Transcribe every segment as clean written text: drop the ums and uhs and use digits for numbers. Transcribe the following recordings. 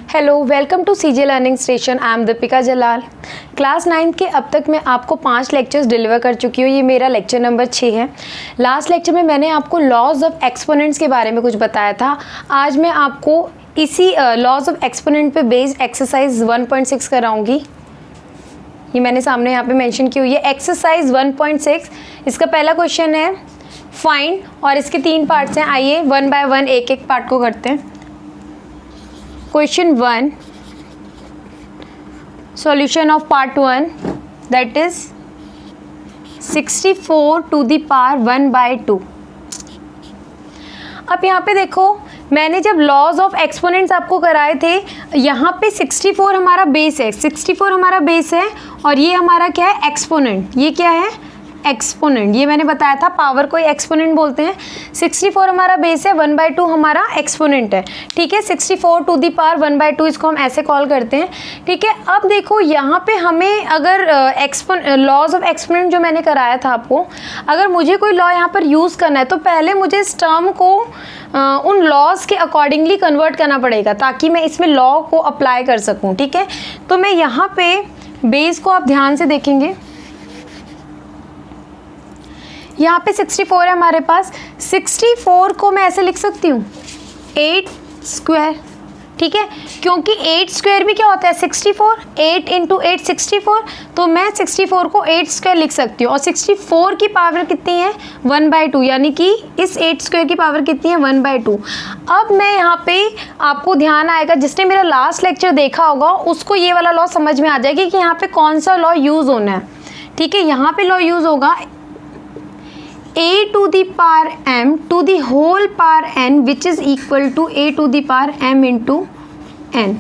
Hello, welcome to CJ learning station. I am Deepika Jalal. Class 9 के अब तक मैं आपको 5 लेक्चर्स डिलीवर कर चुकी हूँ। ये मेरा लेक्चर नंबर 6 है। लास्ट लेक्चर में मैंने आपको लॉज ऑफ एक्सपोनेंट्स के बारे में कुछ बताया था। आज मैं आपको इसी लॉज ऑफ एक्सपोनेंट पे बेस्ड एक्सरसाइज 1.6 कराऊंगी। ये मैंने सामने यहाँ पे मेंशन की हुई है एक्सरसाइज 1.6। इसका पहला क्वेश्चन है फाइंड, और इसके 3 पार्ट्स हैं। आइए वन बाय वन एक एक पार्ट को करते हैं। Question 1, solution of part 1, that is 64 to the power 1 by 2। अब यहाँ पे देखो, मैंने जब लॉज ऑफ एक्सपोनेंट्स आपको कराए थे, यहाँ पे 64 हमारा बेस है, 64 हमारा बेस है और ये हमारा क्या है, एक्सपोनेंट। ये क्या है, एक्सपोनेंट। ये मैंने बताया था, पावर को एक्सपोनेंट बोलते हैं। 64 हमारा बेस है, 1/2 हमारा एक्सपोनेंट है। ठीक है, 64 टू दी पावर 1/2 इसको हम ऐसे कॉल करते हैं। ठीक है, अब देखो यहाँ पे हमें अगर लॉज ऑफ एक्सपोनेंट जो मैंने कराया था आपको, अगर मुझे कोई लॉ यहाँ पर यूज़ करना है तो पहले मुझे इस टर्म को उन लॉज के अकॉर्डिंगली कन्वर्ट करना पड़ेगा ताकि मैं इसमें लॉ को अप्लाई कर सकूँ। ठीक है, तो मैं यहाँ पे बेस को आप ध्यान से देखेंगे, यहाँ पे 64 है हमारे पास। 64 को मैं ऐसे लिख सकती हूँ 8 स्क्वायर। ठीक है, क्योंकि 8 स्क्वायर भी क्या होता है, 64। 8 × 8 64, तो मैं 64 को 8 स्क्वायर लिख सकती हूँ। और 64 की पावर कितनी है, 1/2, यानी कि इस 8 स्क्वायर की पावर कितनी है, 1/2। अब मैं यहाँ पे आपको ध्यान आएगा, जिसने मेरा लास्ट लेक्चर देखा होगा उसको ये वाला लॉ समझ में आ जाएगी कि यहाँ पे कौन सा लॉ यूज़ होना है। ठीक है, यहाँ पे लॉ यूज़ होगा a to the power m to the whole power n, which is equal to a to the power m into n।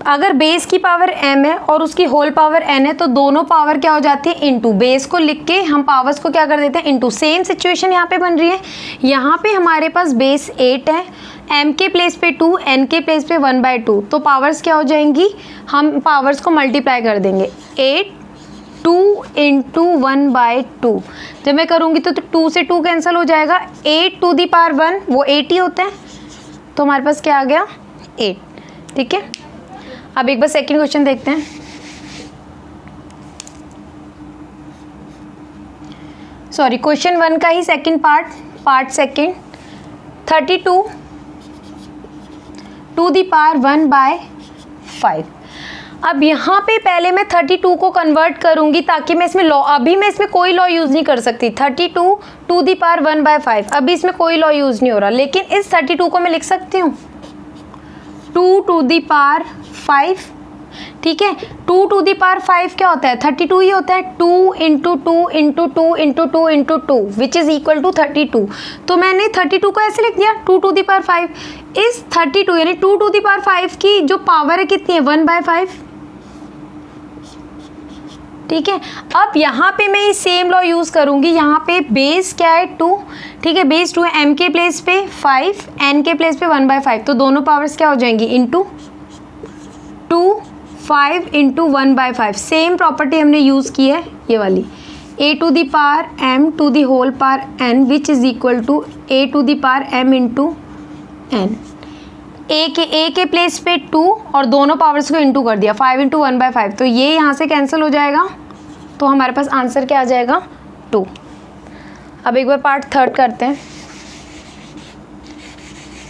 अगर बेस की पावर m है और उसकी होल पावर n है तो दोनों पावर क्या हो जाती है, इनटू। बेस को लिख के हम पावर्स को क्या कर देते हैं, इनटू। सेम सिचुएशन यहाँ पे बन रही है। यहाँ पे हमारे पास बेस 8 है, m के प्लेस पे 2, n के प्लेस पे 1/2, तो पावर्स क्या हो जाएंगी, हम पावर्स को मल्टीप्लाई कर देंगे। 8 2 × 1/2 जब मैं करूँगी तो 2 से 2 कैंसिल हो जाएगा। 8 टू दी पावर 1 वो 8 ही होता है, तो हमारे पास क्या आ गया, 8। ठीक है, अब एक बार सेकंड क्वेश्चन देखते हैं। सॉरी, क्वेश्चन 1 का ही second part second. 32 to the power 1/5। अब यहाँ पे पहले मैं 32 को कन्वर्ट करूँगी ताकि मैं इसमें लॉ, अभी मैं इसमें कोई लॉ यूज़ नहीं कर सकती। 32 टू दी पावर 1/5, अभी इसमें कोई लॉ यूज़ नहीं हो रहा, लेकिन इस 32 को मैं लिख सकती हूँ 2 टू दी पावर 5। ठीक है, 2 टू दी पावर 5 क्या होता है, 32 ही होता है। 2 × 2 × 2 × 2 × 2 विच इज़ इक्वल टू 32। तो मैंने 32 को ऐसे लिख दिया 2 टू दी पावर 5। इस 32 यानी 2 टू दी पावर 5 की जो पावर है कितनी है, 1/5। ठीक है, अब यहाँ पे मैं ये सेम लॉ यूज़ करूँगी। यहाँ पे बेस क्या है, 2। ठीक है, बेस 2 है, m के प्लेस पे 5, n के प्लेस पे 1/5, तो दोनों पावर्स क्या हो जाएंगी, इनटू 2 5 × 1/5। सेम प्रॉपर्टी हमने यूज़ की है, ये वाली, a to the power m to the whole power n which is equal to a to the power m × n। a के प्लेस पे 2 और दोनों पावर्स को इंटू कर दिया, 5 × 1/5, तो ये यहाँ से कैंसिल हो जाएगा, तो हमारे पास आंसर क्या आ जाएगा, 2। अब एक बार पार्ट थर्ड करते हैं।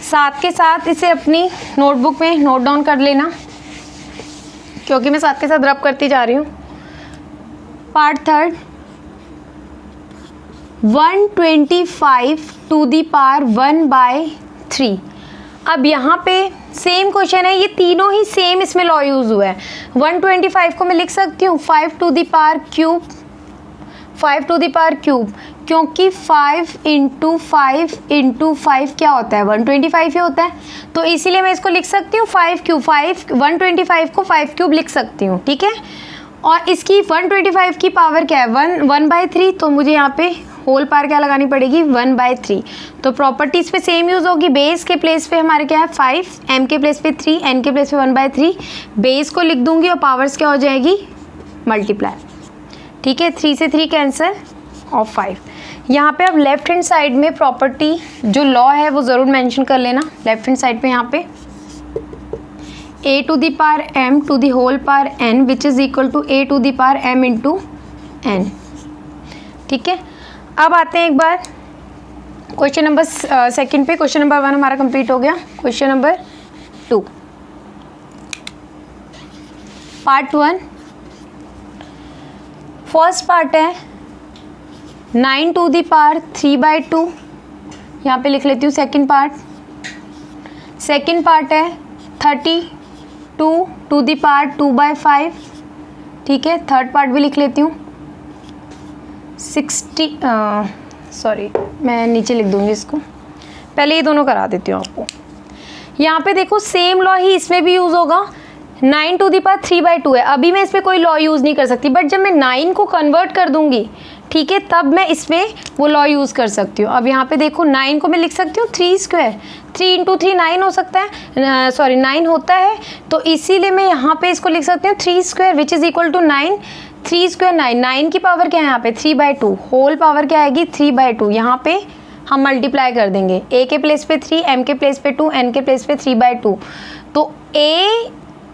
साथ के साथ इसे अपनी नोटबुक में नोट डाउन कर लेना, क्योंकि मैं साथ के साथ रब करती जा रही हूँ। Part third, 125 to the power 1/3। अब यहाँ पे सेम क्वेश्चन है, ये तीनों ही सेम इसमें लॉ यूज़ हुआ है। 125 को मैं लिख सकती हूँ 5 to the power cube, 5 to the power cube, क्योंकि 5 × 5 × 5 क्या होता है, 125 ही होता है, तो इसीलिए मैं इसको लिख सकती हूँ 5 क्यूब। 125 को 5 क्यूब लिख सकती हूँ। ठीक है, और इसकी 125 की पावर क्या है, 1/3, तो मुझे यहाँ पे होल पावर क्या लगानी पड़ेगी, 1/3। तो प्रॉपर्टीज़ पे सेम यूज़ होगी। बेस के प्लेस पे हमारे क्या है 5, m के प्लेस पे 3, n के प्लेस पे 1/3। बेस को लिख दूंगी और पावर्स क्या हो जाएगी, मल्टीप्लाई। ठीक है, 3 से 3 कैंसिल और 5। यहाँ पे अब लेफ्ट हैंड साइड में प्रॉपर्टी जो लॉ है वो ज़रूर मेंशन कर लेना। लेफ्ट हैंड साइड पे यहाँ पे a to the power m to the whole power n which is equal to a to the power m into n। ठीक है, अब आते हैं एक बार क्वेश्चन नंबर सेकंड पे। क्वेश्चन नंबर 1 हमारा कंप्लीट हो गया। Question number 2 part 1, first part है 9 टू द पावर 3/2, यहाँ पे लिख लेती हूँ सेकंड पार्ट। सेकंड पार्ट है 32 टू द पावर 2/5, ठीक है। थर्ड पार्ट भी लिख लेती हूँ 60, सॉरी मैं नीचे लिख दूँगी इसको, पहले ये दोनों करा देती हूँ आपको। यहाँ पे देखो सेम लॉ ही इसमें भी यूज़ होगा। 9 टू द पावर 3/2 है, अभी मैं इस पर कोई लॉ यूज़ नहीं कर सकती, बट जब मैं 9 को कन्वर्ट कर दूँगी, ठीक है, तब मैं इसमें वो लॉ यूज़ कर सकती हूँ। अब यहाँ पे देखो 9 को मैं लिख सकती हूँ 3², 3 इंटू 3 9 हो सकता है, सॉरी 9 होता है, तो इसीलिए मैं यहाँ पे इसको लिख सकती हूँ 3² विच इज़ इक्वल टू 9। 3² 9, 9 की पावर क्या है यहाँ पे 3/2, होल पावर क्या आएगी 3/2। यहाँ पे हम मल्टीप्लाई कर देंगे, a के प्लेस पे 3, m के प्लेस पे 2, n के प्लेस पे 3/2, तो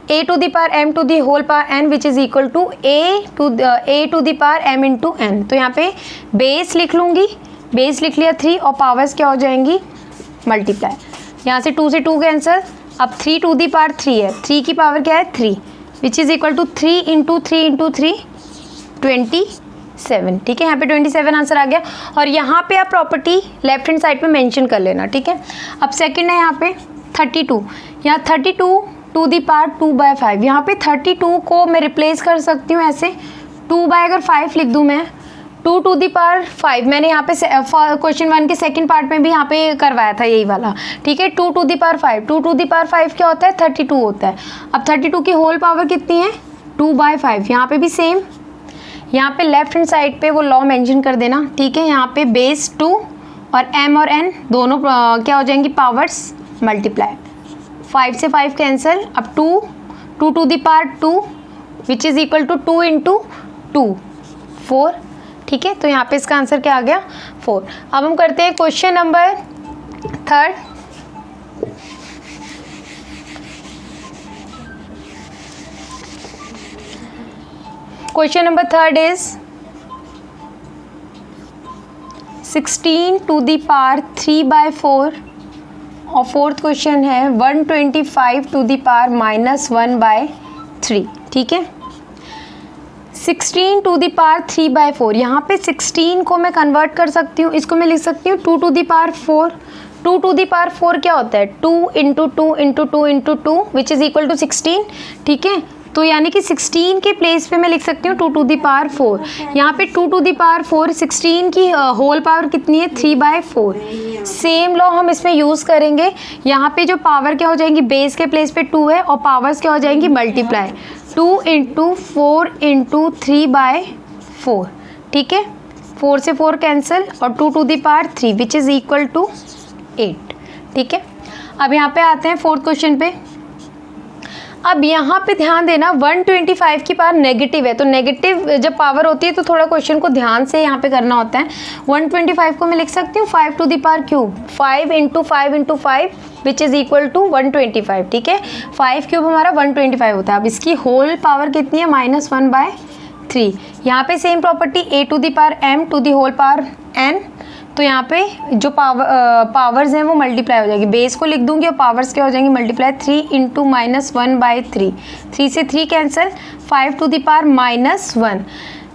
a to the power m to the whole power n which is equal to a to the power m into n। तो यहाँ पे बेस लिख लूँगी, बेस लिख लिया 3 और पावर्स क्या हो जाएंगी मल्टीप्लाई, यहाँ से 2 से 2 कैंसिल। अब 3 टू द पावर 3 है, 3 की पावर क्या है 3 which is equal to 3 into 3 into 3 27, ठीक है। यहाँ पे 27 आंसर आ गया। और यहाँ पे आप प्रॉपर्टी लेफ्ट हैंड साइड पे मेंशन कर लेना, ठीक है। अब सेकंड है यहाँ पे 32, यहाँ 32 टू दी पावर 2/5, यहाँ पे 32 को मैं रिप्लेस कर सकती हूँ ऐसे 2/5 लिख दूँ मैं, 2 टू दी पावर 5। मैंने यहाँ पे क्वेश्चन 1 के सेकंड पार्ट में भी यहाँ पे करवाया था यही वाला, ठीक है। 2 to the power 5, 2 to the power 5 क्या होता है 32 होता है। अब 32 की होल पावर कितनी है 2/5, यहाँ पे भी सेम, यहाँ पे लेफ्ट हैंड साइड पे वो लॉ मेंशन कर देना, ठीक है। यहाँ पे बेस 2 और m और n दोनों क्या हो जाएंगी पावर्स मल्टीप्लाई, 5 से 5 कैंसिल। अब 2 to the power 2 which is equal to 2 into 2 4, ठीक है। तो यहाँ पे इसका आंसर क्या आ गया 4। अब हम करते हैं question number 3। Question number 3 is 16 to the power 3/4 और फोर्थ क्वेश्चन है 125 टू दी पावर -1/3, ठीक है। 16 टू दी पावर 3/4, यहाँ पे 16 को मैं कन्वर्ट कर सकती हूँ, इसको मैं लिख सकती हूँ 2 to the power 4। 2 to the power 4 क्या होता है 2 into 2 into 2 into 2 which is equal to 16, ठीक है। तो यानी कि 16 के प्लेस पे मैं लिख सकती हूँ 2 टू दी पावर 4। यहाँ पे 2 टू दी पावर 4, 16 की होल पावर कितनी है 3/4। सेम लॉ हम इसमें यूज़ करेंगे। यहाँ पे जो पावर क्या हो जाएंगी बेस के प्लेस पे 2 है और पावर्स क्या हो जाएंगी मल्टीप्लाई, 2 इंटू 4 इंटू 3/4, ठीक है। 4 से 4 कैंसिल और 2 to the power 3 which is equal to 8, ठीक है। अब यहाँ पे आते हैं फोर्थ क्वेश्चन पे। अब यहाँ पे ध्यान देना 125 की पावर नेगेटिव है, तो नेगेटिव जब पावर होती है तो थोड़ा क्वेश्चन को ध्यान से यहाँ पे करना होता है। 125 को मैं लिख सकती हूँ 5 to the power cube, 5 into 5 into 5 which is equal to 125, ठीक है। 5 क्यूब हमारा 125 होता है। अब इसकी होल पावर कितनी है -1/3। यहाँ पे same property a to the power m to the whole power n, तो यहाँ पे जो पावर्स हैं वो मल्टीप्लाई हो जाएगी, बेस को लिख दूंगी और पावर्स क्या हो जाएंगी मल्टीप्लाई, 3 इंटू -1/3, 3 से 3 कैंसिल, 5 टू दी पावर -1।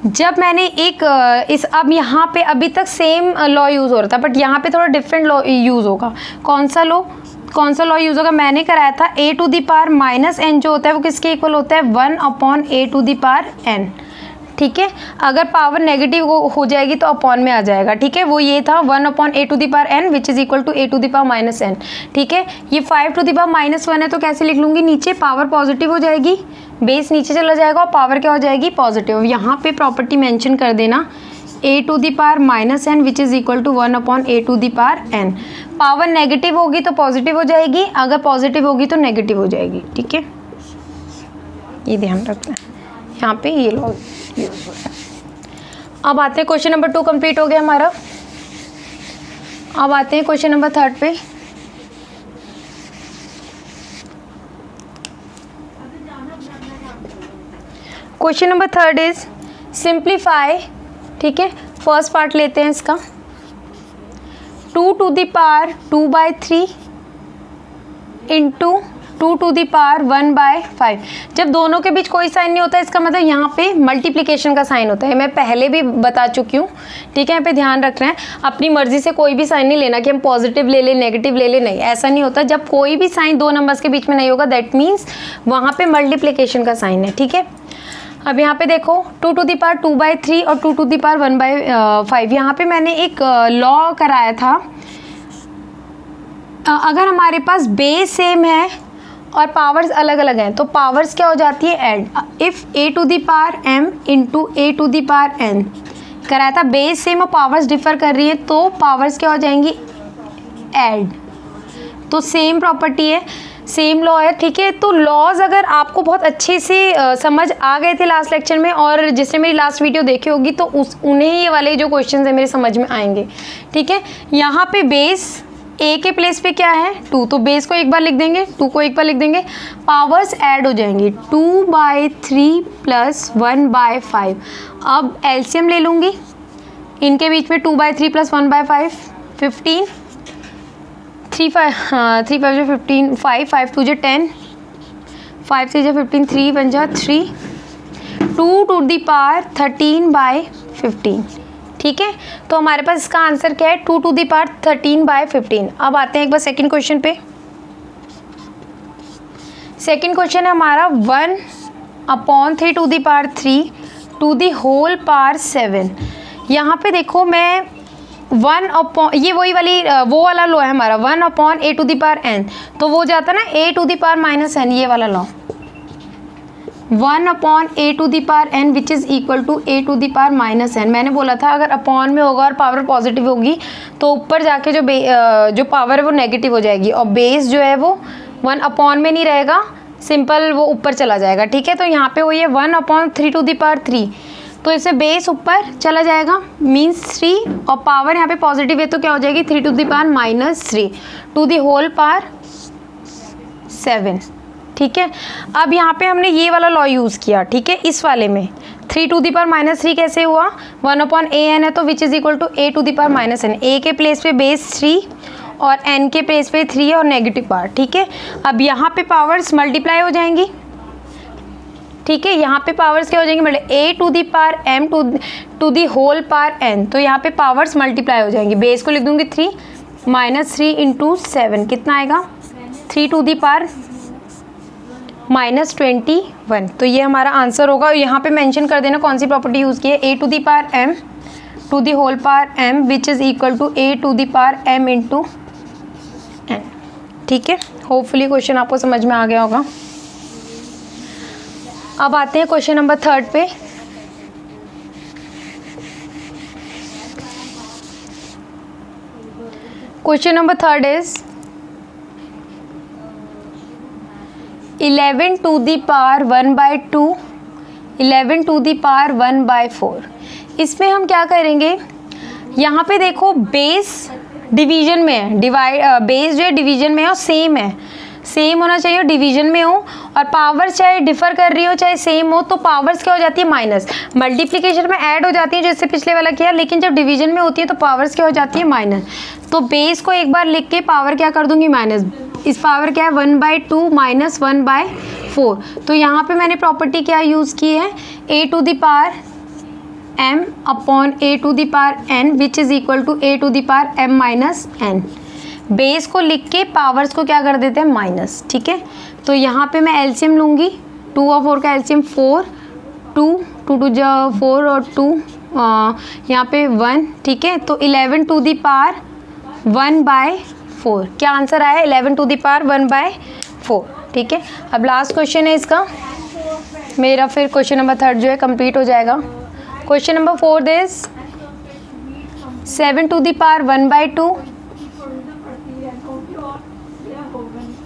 जब मैंने एक इस अब यहाँ पे अभी तक सेम लॉ यूज़ हो रहा था, बट यहाँ पे थोड़ा डिफरेंट लॉ यूज़ होगा। कौन सा लॉ यूज़ होगा मैंने कराया था a to the power -n जो होता है वो किसके इक्वल होता है 1/a to the power n, ठीक है। अगर पावर नेगेटिव हो जाएगी तो अपॉन में आ जाएगा, ठीक है। वो ये था 1/a to the power n which is equal to a to the power -n, ठीक है। ये 5 टू दी पावर -1 है तो कैसे लिख लूँगी, नीचे पावर पॉजिटिव हो जाएगी, बेस नीचे चला जाएगा और पावर क्या हो जाएगी पॉजिटिव। यहाँ पे प्रॉपर्टी मेंशन कर देना a to the power -n which is equal to 1/a to the power n। Power negative होगी तो पॉजिटिव हो जाएगी, अगर पॉजिटिव होगी तो नेगेटिव हो जाएगी, ठीक है। ये ध्यान रखना है, यहाँ पे ये लॉ यूज हो रहा है। अब आते हैं क्वेश्चन नंबर 2 कंप्लीट हो गया हमारा। अब आते हैं क्वेश्चन नंबर 3 पे। क्वेश्चन नंबर 3 इज सिंप्लीफाई, ठीक है। फर्स्ट पार्ट लेते हैं इसका, 2 to the power 2/3 into 2 to the power 1/5। जब दोनों के बीच कोई साइन नहीं होता इसका मतलब यहाँ पे मल्टीप्लिकेशन का साइन होता है। मैं पहले भी बता चुकी हूँ, ठीक है। यहाँ पे ध्यान रखना है, अपनी मर्जी से कोई भी साइन नहीं लेना कि हम पॉजिटिव ले लें नेगेटिव ले लें, नहीं, ऐसा नहीं होता। जब कोई भी साइन दो नंबर्स के बीच में नहीं होगा दैट मीन्स वहाँ पे मल्टीप्लिकेशन का साइन है, ठीक है। अब यहाँ पे देखो 2 to the power 2/3 और 2 to the power 1/5। यहाँ पे मैंने एक लॉ कराया था, अगर हमारे पास बेस सेम है और पावर्स अलग अलग हैं तो पावर्स क्या हो जाती है, add. If a to the power m into a to the power n कराया था, बेस सेम और पावर्स डिफर कर रही है तो पावर्स क्या हो जाएंगी, ऐड। तो सेम प्रॉपर्टी है, सेम लॉ है, ठीक है। तो लॉज अगर आपको बहुत अच्छे से समझ आ गए थे लास्ट लेक्चर में, और जिसने मेरी लास्ट वीडियो देखी होगी तो उन्हें ये वाले जो क्वेश्चन है मेरे समझ में आएंगे, ठीक है। यहाँ पे बेस ए के प्लेस पे क्या है 2, तो बेस को एक बार लिख देंगे, 2 को एक बार लिख देंगे, पावर्स ऐड हो जाएंगी 2/3 प्लस 1/5। अब एलसीएम ले लूँगी इनके बीच में, 2/3 प्लस 1/5 15, 3 5 जो 15, 5 2 जो 10, 5 3 जो 15, 3 1 जो 3, 2 to the power 13/15, ठीक है। तो हमारे पास इसका आंसर क्या है, 2 to the power 13/15। अब आते हैं एक बार सेकंड क्वेश्चन पे। सेकंड क्वेश्चन है हमारा 1/3 to the power 3 to the whole power 7। यहाँ पे देखो मैं 1 ये वही वाली वो वाला लॉ है हमारा, 1/a to the power n, तो वो जाता ना a to the power -n, ये वाला law 1/a to the power n which is equal to a to the power -n। मैंने बोला था अगर अपॉन में होगा और पावर पॉजिटिव होगी तो ऊपर जाके जो पावर है वो नेगेटिव हो जाएगी, और बेस जो है वो 1 में नहीं रहेगा, सिंपल वो ऊपर चला जाएगा, ठीक है। तो यहाँ पे वही है 1/3 to the power 3, तो इससे बेस ऊपर चला जाएगा मीन्स 3, और पावर यहाँ पे पॉजिटिव है तो क्या हो जाएगी 3 to the power -3 to the whole power 7, ठीक है। अब यहाँ पे हमने ये वाला लॉ यूज़ किया, ठीक है। इस वाले में 3 to the power -3 कैसे हुआ, 1/an है तो which is equal to a to the power -n। a के प्लेस पे बेस 3 और n के प्लेस पे 3 और नेगेटिव पावर, ठीक है। अब यहाँ पे पावर्स मल्टीप्लाई हो जाएंगी, ठीक है। यहाँ पे पावर्स क्या हो जाएंगी, मतलब a to the power m to the whole power n, तो यहाँ पे पावर्स मल्टीप्लाई हो जाएंगी। बेस को लिख दूँगी 3 -3 इंटू 7 कितना आएगा, 3 to the power -21। तो ये हमारा आंसर होगा। और यहाँ पे मेंशन कर देना कौन सी प्रॉपर्टी यूज़ की है, a to the power m to the whole power m which is equal to a to the power m into n, ठीक है। होपफुली क्वेश्चन आपको समझ में आ गया होगा। अब आते हैं क्वेश्चन नंबर 3 पे। Question number 3 is 11 to the power 1/2, 11 to the power 1/4। इसमें हम क्या करेंगे, यहाँ पे देखो बेस डिवीजन में है, बेस जो है डिवीजन में है और सेम है, सेम होना चाहिए, डिवीजन में हो, और पावर चाहे डिफर कर रही हो चाहे सेम हो तो पावर्स क्या हो जाती है माइनस। मल्टीप्लिकेशन में ऐड हो जाती है जैसे पिछले वाला किया, लेकिन जब डिवीजन में होती है तो पावर्स क्या हो जाती है माइनस। तो बेस को एक बार लिख के पावर क्या कर दूंगी माइनस, इस पावर क्या है 1/2 माइनस 1/4। तो यहाँ पे मैंने प्रॉपर्टी क्या यूज़ की है, a to the power m upon a to the power n which is equal to a to the power m minus n। Base को लिख के पावर्स को क्या कर देते हैं माइनस, ठीक है। तो यहाँ पे मैं एलसीएम लूँगी, 2 और 4 का एलसीएम 4, 2 2 जो 4 और 2 यहाँ पे 1, ठीक है। तो 11 to the power 1/4 क्या आंसर आया, 11 to the power 1/4, ठीक है। अब लास्ट क्वेश्चन है इसका मेरा, फिर क्वेश्चन नंबर 3 जो है कंप्लीट हो जाएगा। Question number 4 is 7 to the power 1/2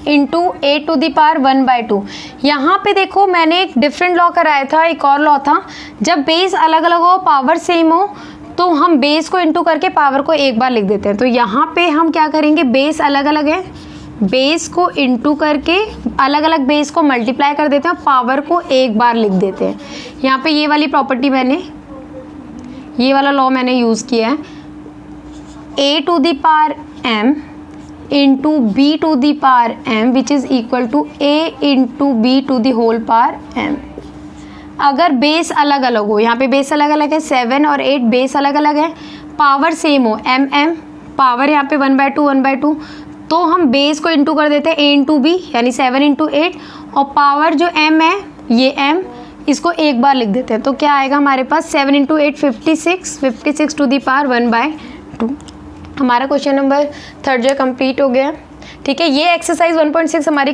into 8 to the power 1/2। यहाँ पे देखो मैंने एक डिफरेंट लॉ कराया था, एक और लॉ था, जब बेस अलग अलग हो पावर सेम हो तो हम बेस को इंटू करके पावर को एक बार लिख देते हैं। तो यहाँ पे हम क्या करेंगे, बेस अलग अलग है बेस को इंटू करके अलग अलग बेस को मल्टीप्लाई कर देते हैं, पावर को एक बार लिख देते हैं। यहाँ पे ये वाली प्रॉपर्टी ये वाला लॉ मैंने यूज़ किया है, a to the power m into b to the power m which is equal to a into b to the whole power m। अगर बेस अलग अलग हो, यहाँ पे बेस अलग अलग है, 7 और 8 बेस अलग अलग है, पावर सेम हो m पावर यहाँ पे 1/2 1/2, तो हम बेस को इंटू कर देते हैं a इंटू बी यानी 7 इंटू 8, और पावर जो m है ये m, इसको एक बार लिख देते हैं। तो क्या आएगा हमारे पास 7 इंटू 8 56 टू दी पावर 1/2। हमारा क्वेश्चन नंबर 3 जो कंप्लीट हो गया। ठीक है, ये एक्सरसाइज 1.6 हमारी